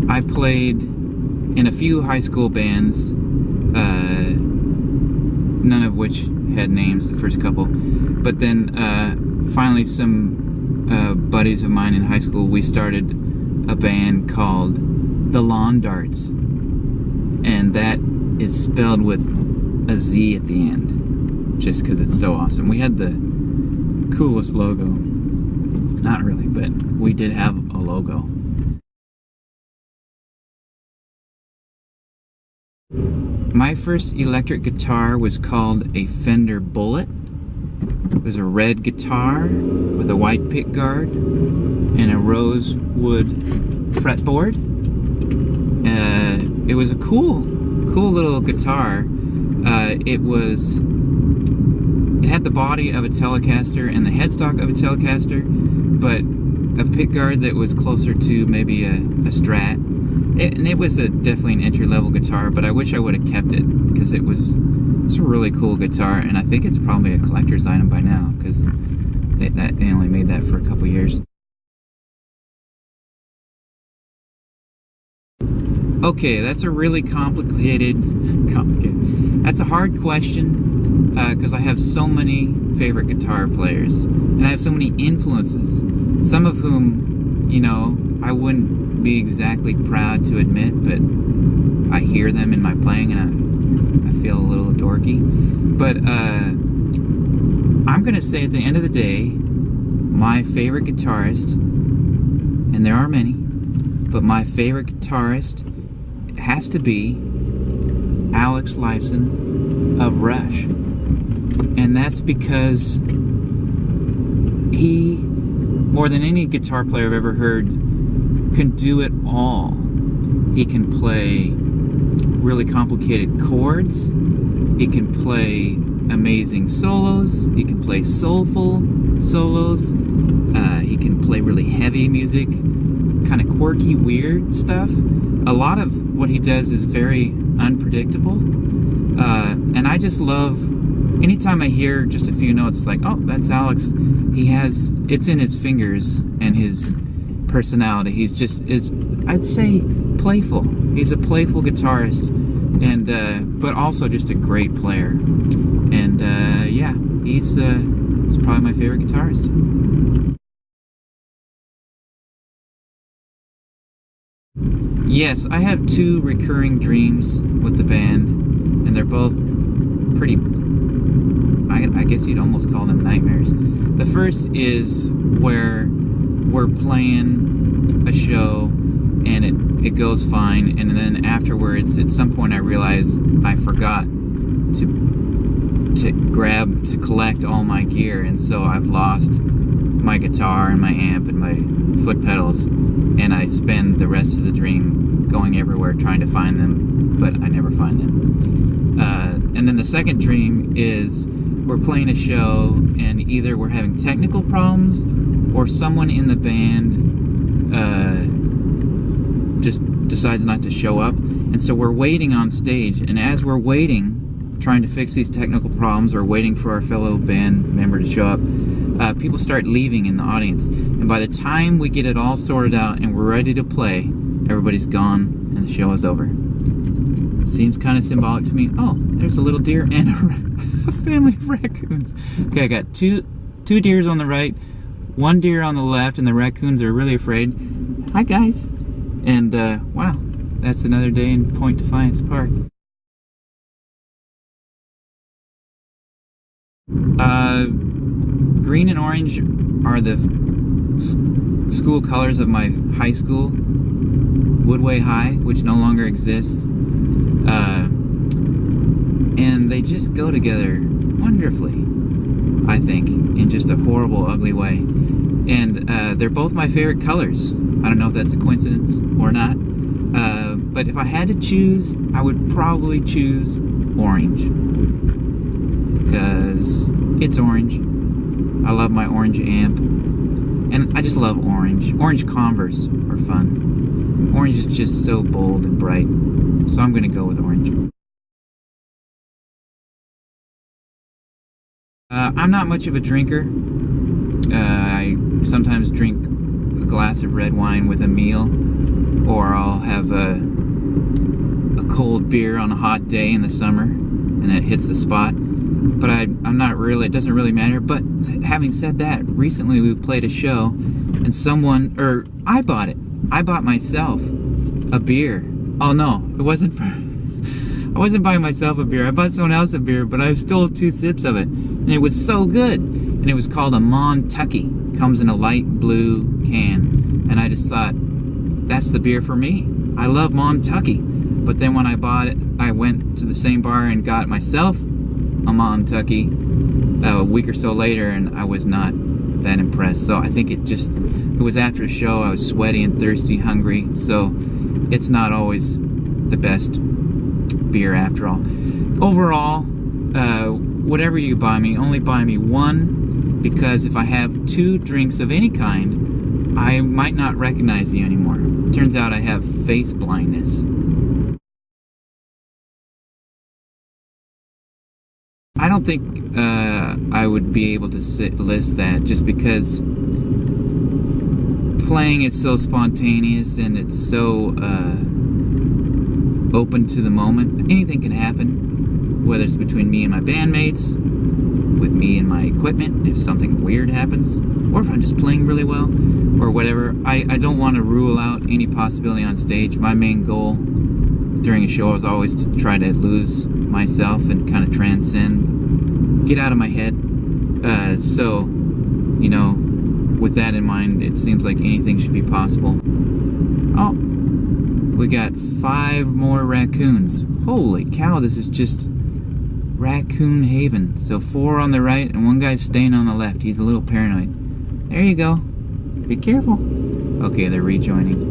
I played in a few high school bands, none of which had names, the first couple. But then finally some buddies of mine in high school, we started a band called the Lawn Darts. And that is spelled with a Z at the end, just because it's so awesome. We had the coolest logo. Not really, but we did have a logo. My first electric guitar was called a Fender Bullet. It was a red guitar with a white pickguard and a rosewood fretboard. It was a cool little guitar. It had the body of a Telecaster and the headstock of a Telecaster, but a pickguard that was closer to maybe a Strat. And it was definitely an entry-level guitar, but I wish I would have kept it, because it was a really cool guitar, and I think it's probably a collector's item by now, because they only made that for a couple years. Okay, that's a really complicated, that's a hard question, because I have so many favorite guitar players, and I have so many influences, some of whom, you know, I wouldn't be exactly proud to admit, but I hear them in my playing and I feel a little dorky. But I'm gonna say at the end of the day, my favorite guitarist, and there are many, but my favorite guitarist has to be Alex Lifeson of Rush. And that's because he, more than any guitar player I've ever heard, can do it all. He can play really complicated chords. He can play amazing solos. He can play soulful solos. He can play really heavy music, kind of quirky, weird stuff. A lot of what he does is very unpredictable. And I just love, anytime I hear just a few notes, it's like, oh, that's Alex. It's in his fingers and his personality. He's just, I'd say, playful. He's a playful guitarist, and but also just a great player. And yeah, he's probably my favorite guitarist. Yes, I have two recurring dreams with the band, and they're both pretty, I guess you'd almost call them nightmares. The first is where we're playing a show and it goes fine, and then afterwards, at some point I realize I forgot to collect all my gear, and so I've lost my guitar and my amp and my foot pedals, and I spend the rest of the dream going everywhere trying to find them, but I never find them. And then the second dream is we're playing a show, and either we're having technical problems or someone in the band just decides not to show up, and so we're waiting on stage, and as we're waiting, trying to fix these technical problems or waiting for our fellow band member to show up, people start leaving in the audience, and by the time we get it all sorted out and we're ready to play, everybody's gone and the show is over. It seems kind of symbolic to me. Oh, there's a little deer and a family of raccoons. Okay, I got two deers on the right, one deer on the left, and the raccoons are really afraid. Hi guys. And wow, that's another day in Point Defiance Park. Green and orange are the school colors of my high school, Woodway High, which no longer exists. And they just go together wonderfully, I think, in just a horrible, ugly way. And they're both my favorite colors. I don't know if that's a coincidence or not. But if I had to choose, I would probably choose orange. Because it's orange. I love my orange amp. And I just love orange. Orange Converse are fun. Orange is just so bold and bright. So I'm going to go with orange. I'm not much of a drinker. I sometimes drink a glass of red wine with a meal, or I'll have a cold beer on a hot day in the summer, and it hits the spot. But I'm not really, it doesn't really matter. But having said that, recently we played a show, and I bought it. I bought myself a beer. Oh no, it wasn't for, I wasn't buying myself a beer. I bought someone else a beer, but I stole 2 sips of it. And it was so good. And it was called a Montucky. Comes in a light blue can. And I just thought, that's the beer for me. I love Montucky. But then when I bought it, I went to the same bar and got myself a Montucky a week or so later, and I was not that impressed. So I think it was after the show. I was sweaty and thirsty, hungry. So it's not always the best beer after all. Overall, whatever you buy me, only buy me one, because if I have 2 drinks of any kind, I might not recognize you anymore. Turns out I have face blindness. I don't think I would be able to list that, just because playing is so spontaneous and it's so open to the moment. Anything can happen, whether it's between me and my bandmates, with me and my equipment, if something weird happens, or if I'm just playing really well, or whatever. I don't want to rule out any possibility on stage. My main goal during a show is always to try to lose myself and kind of transcend, get out of my head. So, you know, with that in mind, it seems like anything should be possible. Oh, we got 5 more raccoons. Holy cow, this is just raccoon haven. So 4 on the right and 1 guy's staying on the left. He's a little paranoid. There you go. Be careful. Okay, they're rejoining.